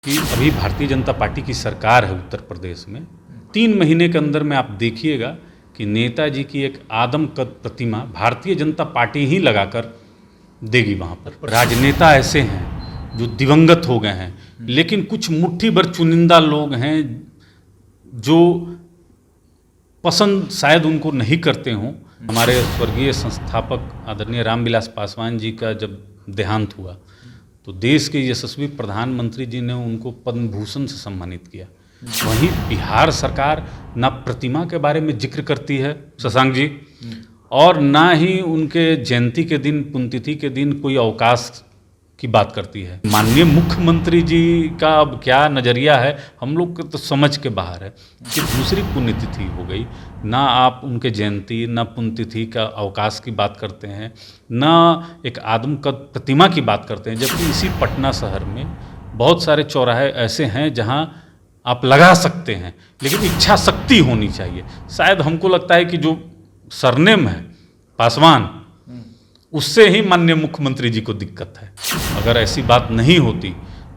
कि अभी भारतीय जनता पार्टी की सरकार है उत्तर प्रदेश में। 3 महीने के अंदर में आप देखिएगा कि नेताजी की एक आदमकद प्रतिमा भारतीय जनता पार्टी ही लगाकर देगी वहाँ पर। राजनेता ऐसे हैं जो दिवंगत हो गए हैं, लेकिन कुछ मुट्ठी भर चुनिंदा लोग हैं जो पसंद शायद उनको नहीं करते हों। हमारे स्वर्गीय संस्थापक आदरणीय रामविलास पासवान जी का जब देहांत हुआ तो देश के यशस्वी प्रधानमंत्री जी ने उनको पद्म भूषण से सम्मानित किया। वहीं बिहार सरकार ना प्रतिमा के बारे में जिक्र करती है शशांक जी, और ना ही उनके जयंती के दिन पुण्यतिथि के दिन कोई अवकाश की बात करती है। माननीय मुख्यमंत्री जी का अब क्या नज़रिया है हम लोग के तो समझ के बाहर है कि दूसरी पुण्यतिथि हो गई, ना आप उनके जयंती ना पुण्यतिथि का अवकाश की बात करते हैं, ना एक आदमकद प्रतिमा की बात करते हैं। जबकि इसी पटना शहर में बहुत सारे चौराहे ऐसे हैं जहां आप लगा सकते हैं, लेकिन इच्छा शक्ति होनी चाहिए। शायद हमको लगता है कि जो सरनेम है पासवान, उससे ही माननीय मुख्यमंत्री जी को दिक्कत है। अगर ऐसी बात नहीं होती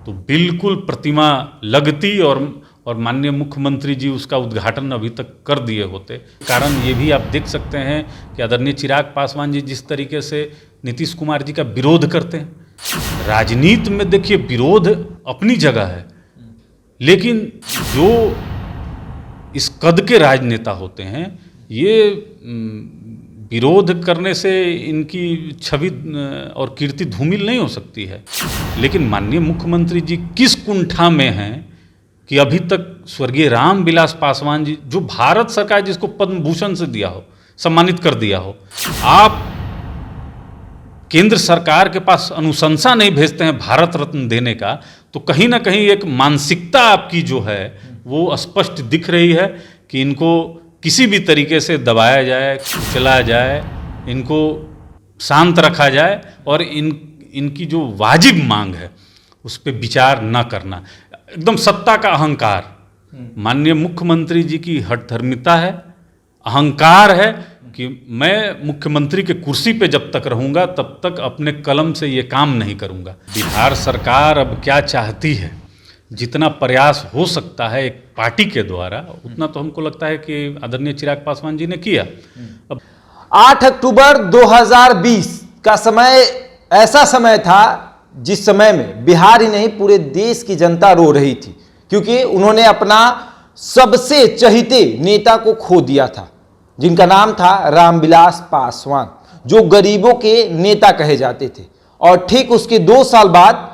तो बिल्कुल प्रतिमा लगती और माननीय मुख्यमंत्री जी उसका उद्घाटन अभी तक कर दिए होते। कारण ये भी आप देख सकते हैं कि आदरणीय चिराग पासवान जी जिस तरीके से नीतीश कुमार जी का विरोध करते हैं। राजनीति में देखिए विरोध अपनी जगह है, लेकिन जो इस कद के राजनेता होते हैं ये विरोध करने से इनकी छवि और कीर्ति धूमिल नहीं हो सकती है। लेकिन माननीय मुख्यमंत्री जी किस कुंठा में हैं कि अभी तक स्वर्गीय रामविलास पासवान जी, जो भारत सरकार जिसको पद्म भूषण से दिया हो, सम्मानित कर दिया हो, आप केंद्र सरकार के पास अनुशंसा नहीं भेजते हैं भारत रत्न देने का, तो कहीं ना कहीं एक मानसिकता आपकी जो है वो स्पष्ट दिख रही है कि इनको किसी भी तरीके से दबाया जाए, कुचला जाए, इनको शांत रखा जाए और इनकी जो वाजिब मांग है उस पर विचार न करना। एकदम सत्ता का अहंकार, माननीय मुख्यमंत्री जी की हठधर्मिता है, अहंकार है कि मैं मुख्यमंत्री के कुर्सी पे जब तक रहूँगा तब तक अपने कलम से ये काम नहीं करूँगा। बिहार सरकार अब क्या चाहती है, जितना प्रयास हो सकता है एक पार्टी के द्वारा, उतना तो हमको लगता है कि आदरणीय चिराग पासवान जी ने किया। अब 8 अक्टूबर 2020 का समय ऐसा समय था जिस समय में बिहार ही नहीं पूरे देश की जनता रो रही थी, क्योंकि उन्होंने अपना सबसे चहेते नेता को खो दिया था, जिनका नाम था रामविलास पासवान, जो गरीबों के नेता कहे जाते थे। और ठीक उसके 2 साल बाद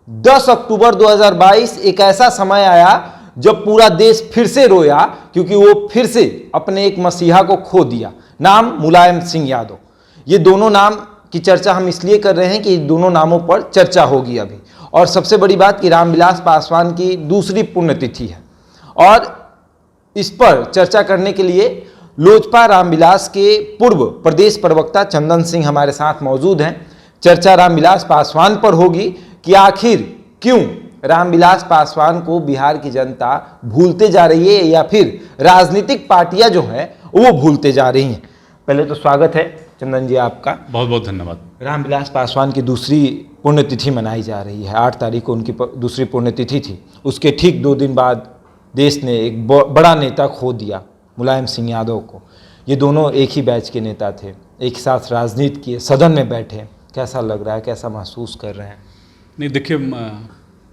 10 अक्टूबर 2022 एक ऐसा समय आया जब पूरा देश फिर से रोया, क्योंकि वो फिर से अपने एक मसीहा को खो दिया, नाम मुलायम सिंह यादव। ये दोनों नाम की चर्चा हम इसलिए कर रहे हैं कि दोनों नामों पर चर्चा होगी अभी। और सबसे बड़ी बात कि रामविलास पासवान की दूसरी पुण्यतिथि है, और इस पर चर्चा करने के लिए लोजपा रामविलास के पूर्व प्रदेश प्रवक्ता चंदन सिंह हमारे साथ मौजूद हैं। चर्चा रामविलास पासवान पर होगी कि आखिर क्यों रामविलास पासवान को बिहार की जनता भूलते जा रही है, या फिर राजनीतिक पार्टियां जो हैं वो भूलते जा रही हैं। पहले तो स्वागत है चंदन जी आपका। बहुत बहुत धन्यवाद। रामविलास पासवान की दूसरी पुण्यतिथि मनाई जा रही है। 8 तारीख को उनकी दूसरी पुण्यतिथि थी। उसके ठीक 2 दिन बाद देश ने एक बड़ा नेता खो दिया, मुलायम सिंह यादव को। ये दोनों एक ही बैच के नेता थे, एक साथ राजनीति किए, सदन में बैठे। कैसा लग रहा है, कैसा महसूस कर रहे हैं? नहीं देखिए,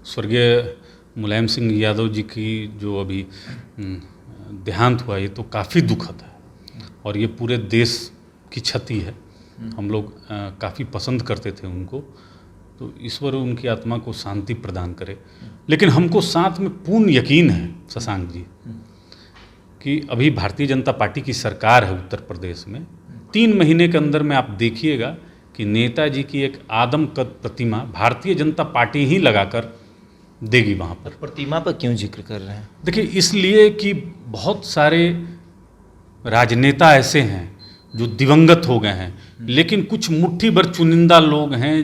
स्वर्गीय मुलायम सिंह यादव जी की जो अभी देहांत हुआ ये तो काफ़ी दुखद है और ये पूरे देश की क्षति है। हम लोग काफ़ी पसंद करते थे उनको, तो ईश्वर उनकी आत्मा को शांति प्रदान करे। लेकिन हमको साथ में पूर्ण यकीन है शशांक जी कि अभी भारतीय जनता पार्टी की सरकार है उत्तर प्रदेश में। 3 महीने के अंदर में आप देखिएगा कि नेताजी की एक आदमकद प्रतिमा भारतीय जनता पार्टी ही लगाकर देगी वहाँ पर। प्रतिमा पर क्यों जिक्र कर रहे हैं? देखिए, इसलिए कि बहुत सारे राजनेता ऐसे हैं जो दिवंगत हो गए हैं, लेकिन कुछ मुट्ठी भर चुनिंदा लोग हैं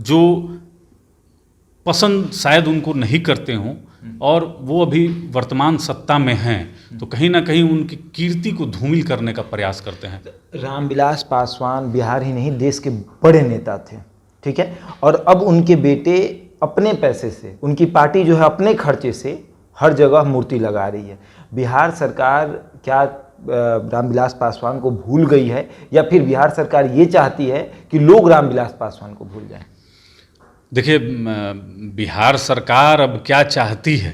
जो पसंद शायद उनको नहीं करते हों और वो अभी वर्तमान सत्ता में हैं, तो कहीं ना कहीं उनकी कीर्ति को धूमिल करने का प्रयास करते हैं। रामविलास पासवान बिहार ही नहीं देश के बड़े नेता थे, ठीक है, और अब उनके बेटे अपने पैसे से, उनकी पार्टी जो है अपने खर्चे से हर जगह मूर्ति लगा रही है। बिहार सरकार क्या रामविलास पासवान को भूल गई है, या फिर बिहार सरकार ये चाहती है कि लोग रामविलास पासवान को भूल जाएं? देखिए, बिहार सरकार अब क्या चाहती है,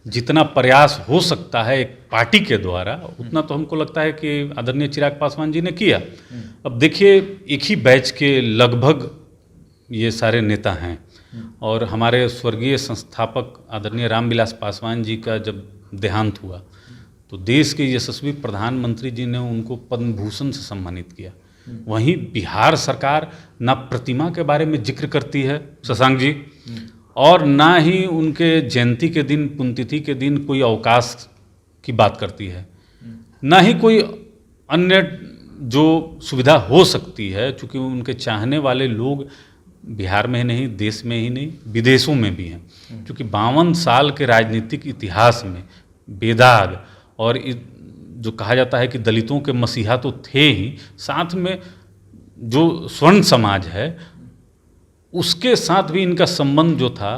जितना प्रयास हो सकता है एक पार्टी के द्वारा, उतना तो हमको लगता है कि आदरणीय चिराग पासवान जी ने किया। अब देखिए, एक ही बैच के लगभग ये सारे नेता हैं, और हमारे स्वर्गीय संस्थापक आदरणीय रामविलास पासवान जी का जब देहांत हुआ तो देश के यशस्वी प्रधानमंत्री जी ने उनको पद्म भूषण से सम्मानित किया। वहीं बिहार सरकार ना प्रतिमा के बारे में जिक्र करती है शशांक जी, और ना ही उनके जयंती के दिन, पुण्यतिथि के दिन कोई अवकाश की बात करती है, ना ही कोई अन्य जो सुविधा हो सकती है, चूँकि उनके चाहने वाले लोग बिहार में ही नहीं, देश में ही नहीं, विदेशों में भी हैं। क्योंकि 52 साल के राजनीतिक इतिहास में बेदाग, और जो कहा जाता है कि दलितों के मसीहा तो थे ही, साथ में जो स्वर्ण समाज है उसके साथ भी इनका संबंध जो था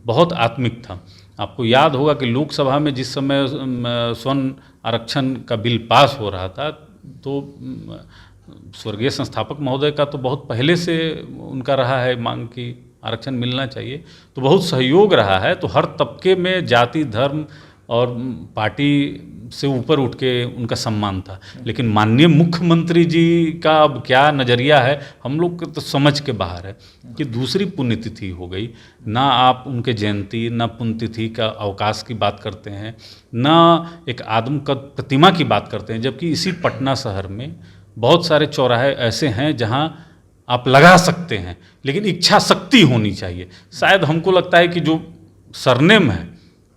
बहुत आत्मिक था। आपको याद होगा कि लोकसभा में जिस समय स्वर्ण आरक्षण का बिल पास हो रहा था, तो स्वर्गीय संस्थापक महोदय का तो बहुत पहले से उनका रहा है मांग की आरक्षण मिलना चाहिए, तो बहुत सहयोग रहा है। तो हर तबके में जाति, धर्म और पार्टी से ऊपर उठ के उनका सम्मान था। लेकिन माननीय मुख्यमंत्री जी का अब क्या नज़रिया है, हम लोग को तो समझ के बाहर है कि दूसरी पुण्यतिथि हो गई, ना आप उनके जयंती, ना पुण्यतिथि का अवकाश की बात करते हैं, ना एक आदमकद प्रतिमा की बात करते हैं। जबकि इसी पटना शहर में बहुत सारे चौराहे ऐसे हैं जहां आप लगा सकते हैं, लेकिन इच्छा शक्ति होनी चाहिए। शायद हमको लगता है कि जो सरनेम है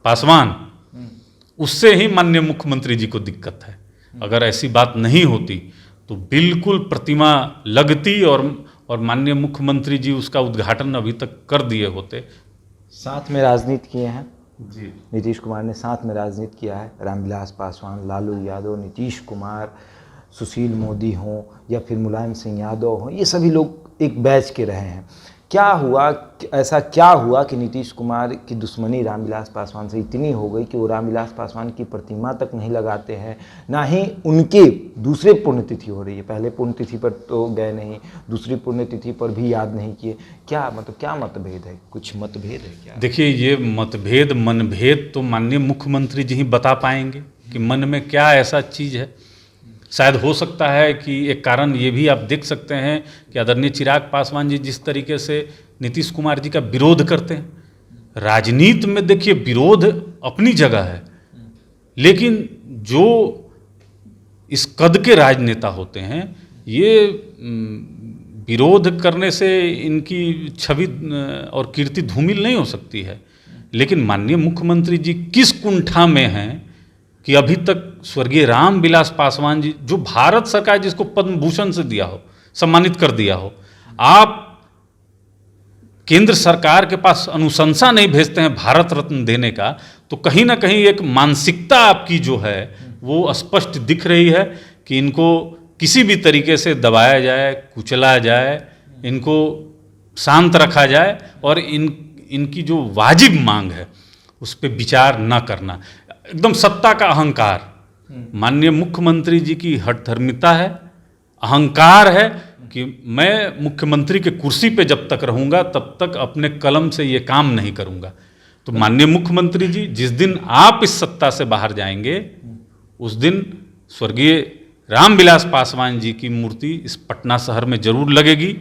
पासवान, उससे ही माननीय मुख्यमंत्री जी को दिक्कत है। अगर ऐसी बात नहीं होती तो बिल्कुल प्रतिमा लगती, और माननीय मुख्यमंत्री जी उसका उद्घाटन अभी तक कर दिए होते। साथ में राजनीति किए हैं जी, नीतीश कुमार ने, साथ में राजनीति किया है रामविलास पासवान, लालू यादव, नीतीश कुमार, सुशील मोदी हों या फिर मुलायम सिंह यादव हों, ये सभी लोग एक बैच के रहे हैं। क्या हुआ, ऐसा क्या हुआ कि नीतीश कुमार की दुश्मनी रामविलास पासवान से इतनी हो गई कि वो रामविलास पासवान की प्रतिमा तक नहीं लगाते हैं, ना ही उनके दूसरे पुण्यतिथि हो रही है, पहले पुण्यतिथि पर तो गए नहीं, दूसरी पुण्यतिथि पर भी याद नहीं किए। क्या मतभेद है? कुछ मतभेद है क्या? देखिए, ये मतभेद, मनभेद तो माननीय मुख्यमंत्री जी ही बता पाएंगे कि मन में क्या ऐसा चीज़ है। शायद हो सकता है कि एक कारण ये भी आप देख सकते हैं कि आदरणीय चिराग पासवान जी जिस तरीके से नीतीश कुमार जी का विरोध करते हैं, राजनीति में देखिए विरोध अपनी जगह है, लेकिन जो इस कद के राजनेता होते हैं, ये विरोध करने से इनकी छवि और कीर्ति धूमिल नहीं हो सकती है। लेकिन माननीय मुख्यमंत्री जी किस कुंठा में हैं कि अभी तक स्वर्गीय रामविलास पासवान जी, जो भारत सरकार जिसको पद्म भूषण से दिया हो, सम्मानित कर दिया हो, आप केंद्र सरकार के पास अनुशंसा नहीं भेजते हैं भारत रत्न देने का, तो कहीं ना कहीं एक मानसिकता आपकी जो है वो स्पष्ट दिख रही है कि इनको किसी भी तरीके से दबाया जाए, कुचला जाए, इनको शांत रखा जाए, और इनकी जो वाजिब मांग है उस पर विचार ना करना। एकदम सत्ता का अहंकार, माननीय मुख्यमंत्री जी की हठधर्मिता है, अहंकार है कि मैं मुख्यमंत्री के कुर्सी पे जब तक रहूंगा तब तक अपने कलम से ये काम नहीं करूंगा। तो माननीय मुख्यमंत्री जी, जिस दिन आप इस सत्ता से बाहर जाएंगे, उस दिन स्वर्गीय रामविलास पासवान जी की मूर्ति इस पटना शहर में जरूर लगेगी।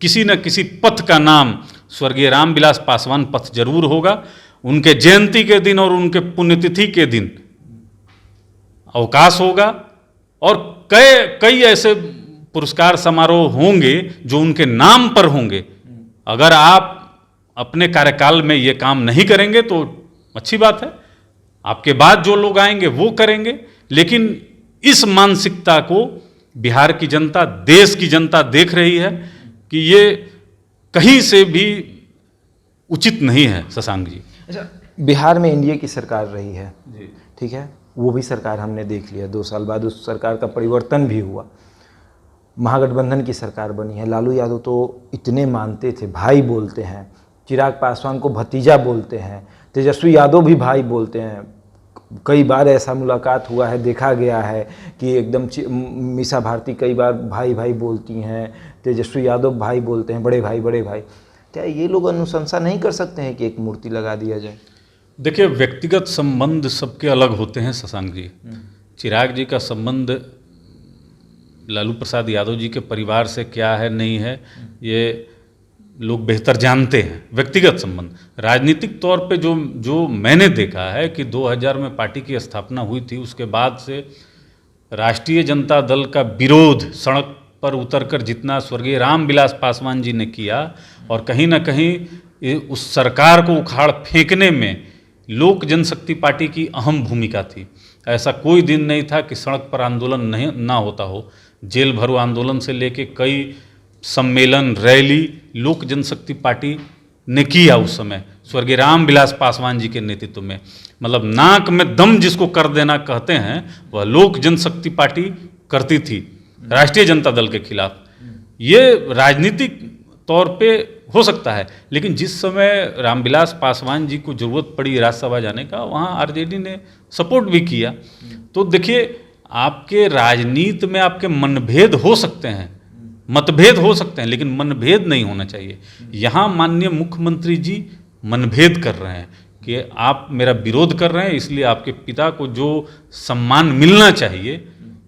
किसी न किसी पथ का नाम स्वर्गीय रामविलास पासवान पथ जरूर होगा। उनके जयंती के दिन और उनके पुण्यतिथि के दिन अवकाश होगा, और कई ऐसे पुरस्कार समारोह होंगे जो उनके नाम पर होंगे। अगर आप अपने कार्यकाल में ये काम नहीं करेंगे तो अच्छी बात है, आपके बाद जो लोग आएंगे वो करेंगे। लेकिन इस मानसिकता को बिहार की जनता, देश की जनता देख रही है कि ये कहीं से भी उचित नहीं है। शशांक जी, अच्छा, बिहार में एनडीए की सरकार रही है, ठीक है, वो भी सरकार हमने देख लिया, 2 साल बाद उस सरकार का परिवर्तन भी हुआ, महागठबंधन की सरकार बनी है। लालू यादव तो इतने मानते थे, भाई बोलते हैं, चिराग पासवान को भतीजा बोलते हैं, तेजस्वी यादव भी भाई बोलते हैं। कई बार ऐसा मुलाकात हुआ है, देखा गया है कि एकदम मीसा भारती कई बार भाई भाई बोलती हैं, तेजस्वी यादव भाई बोलते हैं, बड़े भाई बड़े भाई। क्या ये लोग अनुशंसा नहीं कर सकते हैं कि एक मूर्ति लगा दिया जाए? देखिए, व्यक्तिगत संबंध सबके अलग होते हैं शशांक जी। चिराग जी का संबंध लालू प्रसाद यादव जी के परिवार से क्या है नहीं है, ये लोग बेहतर जानते हैं। व्यक्तिगत संबंध, राजनीतिक तौर पे जो मैंने देखा है कि 2000 में पार्टी की स्थापना हुई थी, उसके बाद से राष्ट्रीय जनता दल का विरोध सड़क पर उतरकर जितना स्वर्गीय रामविलास पासवान जी ने किया, और कहीं ना कहीं उस सरकार को उखाड़ फेंकने में लोक जनशक्ति पार्टी की अहम भूमिका थी। ऐसा कोई दिन नहीं था कि सड़क पर आंदोलन नहीं ना होता हो। जेल भरो आंदोलन से लेके कई सम्मेलन, रैली लोक जनशक्ति पार्टी ने किया उस समय स्वर्गीय रामविलास पासवान जी के नेतृत्व में। मतलब नाक में दम जिसको कर देना कहते हैं, वह लोक जनशक्ति पार्टी करती थी राष्ट्रीय जनता दल के खिलाफ। ये राजनीतिक तौर पे हो सकता है, लेकिन जिस समय रामविलास पासवान जी को जरूरत पड़ी राज्यसभा जाने का, वहाँ आरजेडी ने सपोर्ट भी किया। तो देखिए, आपके राजनीति में आपके मनभेद हो सकते हैं, मतभेद हो सकते हैं, लेकिन मनभेद नहीं होना चाहिए। यहाँ माननीय मुख्यमंत्री जी मनभेद कर रहे हैं कि आप मेरा विरोध कर रहे हैं, इसलिए आपके पिता को जो सम्मान मिलना चाहिए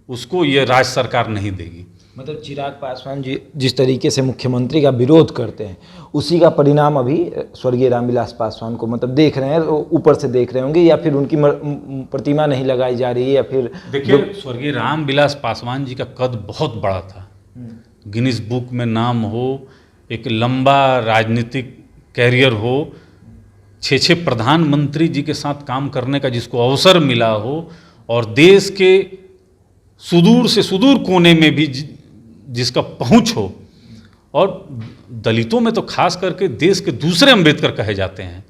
उसको ये राज्य सरकार नहीं देगी। मतलब चिराग पासवान जी जिस तरीके से मुख्यमंत्री का विरोध करते हैं, उसी का परिणाम अभी स्वर्गीय रामविलास पासवान को मतलब देख रहे हैं, ऊपर से देख रहे होंगे, या फिर उनकी प्रतिमा नहीं लगाई जा रही है, या फिर देखिए स्वर्गीय रामविलास पासवान जी का कद बहुत बड़ा था, गिनीज बुक में नाम हो, एक लंबा राजनीतिक कैरियर हो, 6 प्रधानमंत्री जी के साथ काम करने का जिसको अवसर मिला हो, और देश के सुदूर से सुदूर कोने में भी जिसका पहुंच हो, और दलितों में तो खास करके देश के दूसरे अंबेडकर कहे जाते हैं।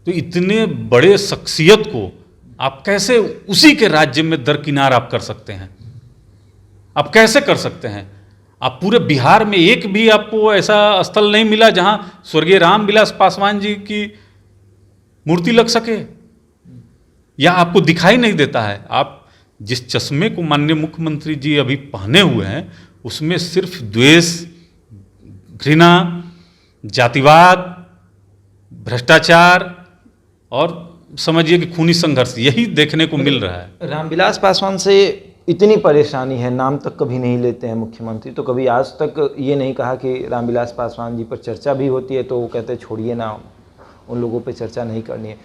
तो इतने बड़े शख्सियत को आप कैसे उसी के राज्य में दरकिनार आप कर सकते हैं? आप कैसे कर सकते हैं? आप पूरे बिहार में एक भी आपको ऐसा स्थल नहीं मिला जहां स्वर्गीय रामविलास पासवान जी की मूर्ति लग सके, या आपको दिखाई नहीं देता है? आप जिस चश्मे को माननीय मुख्यमंत्री जी अभी पहने हुए हैं, उसमें सिर्फ द्वेष, घृणा, जातिवाद, भ्रष्टाचार और समझिए कि खूनी संघर्ष यही देखने को मिल रहा है। रामविलास पासवान से इतनी परेशानी है, नाम तक कभी नहीं लेते हैं मुख्यमंत्री, तो कभी आज तक ये नहीं कहा कि रामविलास पासवान जी पर चर्चा भी होती है तो वो कहते हैं छोड़िए ना, उन लोगों पे चर्चा नहीं करनी है।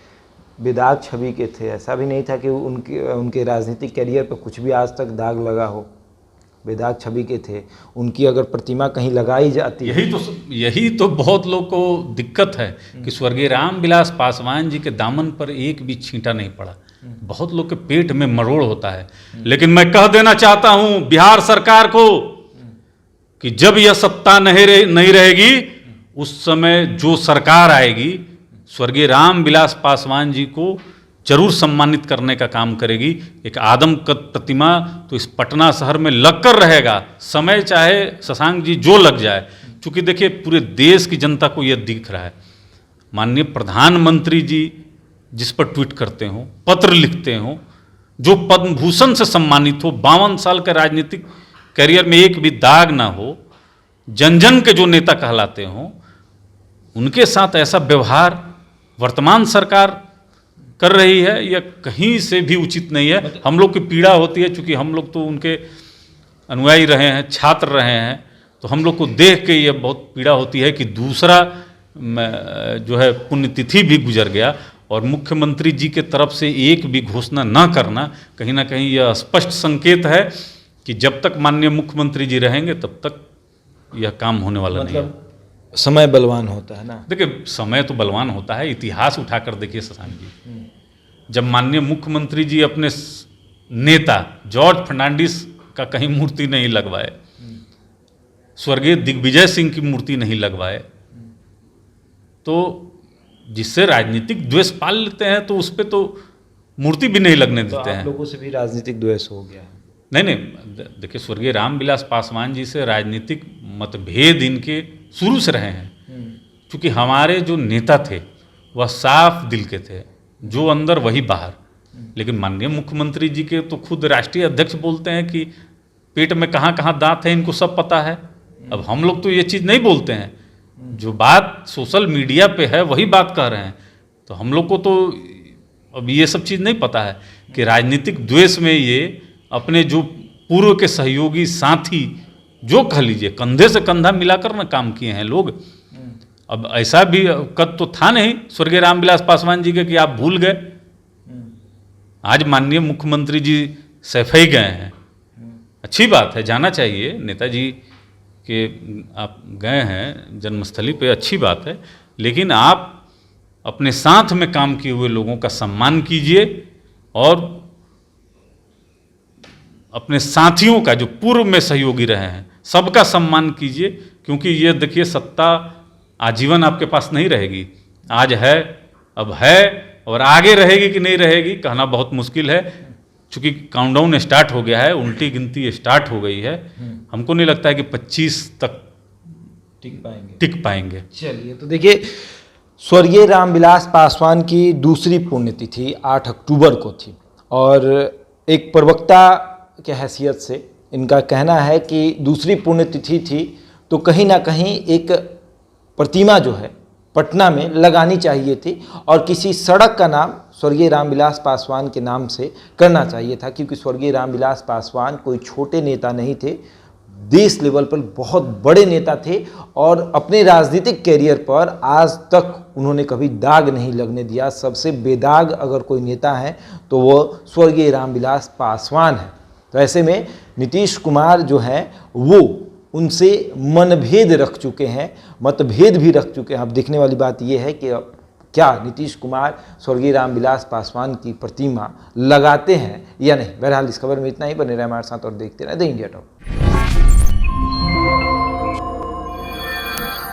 बेदाग छवि के थे, ऐसा भी नहीं था कि उनके राजनीतिक कैरियर पर कुछ भी आज तक दाग लगा हो। बेदाग छवि के थे, उनकी अगर प्रतिमा कहीं लगाई जाती, यही तो बहुत लोग को दिक्कत है कि स्वर्गीय रामविलास पासवान जी के दामन पर एक भी छींटा नहीं पड़ा। बहुत लोग के पेट में मरोड़ होता है। लेकिन मैं कह देना चाहता हूं बिहार सरकार को कि जब यह सत्ता नहीं रहेगी, उस समय जो सरकार आएगी स्वर्गीय रामविलास पासवान जी को जरूर सम्मानित करने का काम करेगी। एक आदमकद प्रतिमा तो इस पटना शहर में लगकर रहेगा, समय चाहे शशांक जी जो लग जाए। क्योंकि देखिए पूरे देश की जनता को यह दिख रहा है, माननीय प्रधानमंत्री जी जिस पर ट्वीट करते हो, पत्र लिखते हो, जो पद्म भूषण से सम्मानित हो, 52 साल के राजनीतिक करियर में एक भी दाग ना हो, जन जन के जो नेता कहलाते हो, उनके साथ ऐसा व्यवहार वर्तमान सरकार कर रही है, यह कहीं से भी उचित नहीं है। हम लोग की पीड़ा होती है, क्योंकि हम लोग तो उनके अनुयायी रहे हैं, छात्र रहे हैं, तो हम लोग को देख के यह बहुत पीड़ा होती है कि दूसरा जो है पुण्यतिथि भी गुजर गया और मुख्यमंत्री जी के तरफ से एक भी घोषणा न करना कहीं ना कहीं यह स्पष्ट संकेत है कि जब तक माननीय मुख्यमंत्री जी रहेंगे तब तक यह काम होने वाला नहीं है। समय बलवान होता है ना। देखिए समय तो बलवान होता है, इतिहास उठाकर देखिए शशांक जी, जब माननीय मुख्यमंत्री जी अपने नेता जॉर्ज फर्नांडिस का कहीं मूर्ति नहीं लगवाए, स्वर्गीय दिग्विजय सिंह की मूर्ति नहीं लगवाए, तो जिससे राजनीतिक द्वेष पाल लेते हैं तो उस पर तो मूर्ति भी नहीं लगने देते हैं। आप लोगों से भी राजनीतिक द्वेष हो गया है? नहीं, देखिए स्वर्गीय रामविलास पासवान जी से राजनीतिक मतभेद इनके शुरू से रहे हैं, क्योंकि हमारे जो नेता थे वह साफ दिल के थे, जो अंदर वही बाहर। लेकिन माननीय मुख्यमंत्री जी के तो खुद राष्ट्रीय अध्यक्ष बोलते हैं कि पेट में कहाँ कहाँ दांत है इनको सब पता है। अब हम लोग तो ये चीज़ नहीं बोलते हैं, जो बात सोशल मीडिया पे है वही बात कह रहे हैं। तो हम लोग को तो अब ये सब चीज़ नहीं पता है कि राजनीतिक द्वेष में ये अपने जो पूर्व के सहयोगी साथी, जो कह लीजिए, कंधे से कंधा मिलाकर ना काम किए हैं लोग। अब ऐसा भी कद तो था नहीं स्वर्गीय रामविलास पासवान जी के कि आप भूल गए। आज माननीय मुख्यमंत्री जी सफाई गए हैं, अच्छी बात है, जाना चाहिए। नेताजी के आप गए हैं जन्मस्थली पे, अच्छी बात है। लेकिन आप अपने साथ में काम किए हुए लोगों का सम्मान कीजिए और अपने साथियों का, जो पूर्व में सहयोगी रहे हैं, सबका सम्मान कीजिए। क्योंकि ये देखिए, सत्ता आजीवन आपके पास नहीं रहेगी। आज है, अब है, और आगे रहेगी कि नहीं रहेगी कहना बहुत मुश्किल है। चूँकि काउंटडाउन स्टार्ट हो गया है, उल्टी गिनती स्टार्ट हो गई है। हमको नहीं लगता है कि 25 तक टिक पाएंगे। चलिए, तो देखिए, स्वर्गीय रामविलास पासवान की दूसरी पुण्यतिथि 8 अक्टूबर को थी और एक प्रवक्ता के हैसियत से इनका कहना है कि दूसरी पुण्यतिथि थी तो कहीं ना कहीं एक प्रतिमा जो है पटना में लगानी चाहिए थी और किसी सड़क का नाम स्वर्गीय रामविलास पासवान के नाम से करना चाहिए था, क्योंकि स्वर्गीय रामविलास पासवान कोई छोटे नेता नहीं थे, देश लेवल पर बहुत बड़े नेता थे और अपने राजनीतिक कैरियर पर आज तक उन्होंने कभी दाग नहीं लगने दिया। सबसे बेदाग अगर कोई नेता है तो वो स्वर्गीय रामविलास पासवान है। तो ऐसे में नीतीश कुमार जो हैं वो उनसे मनभेद रख चुके हैं, मतभेद भी रख चुके हैं। अब देखने वाली बात यह है कि क्या नीतीश कुमार स्वर्गीय रामविलास पासवान की प्रतिमा लगाते हैं या नहीं। बहरहाल इस खबर में इतना ही। बने रहे हमारे साथ और देखते रहे द इंडिया टॉक।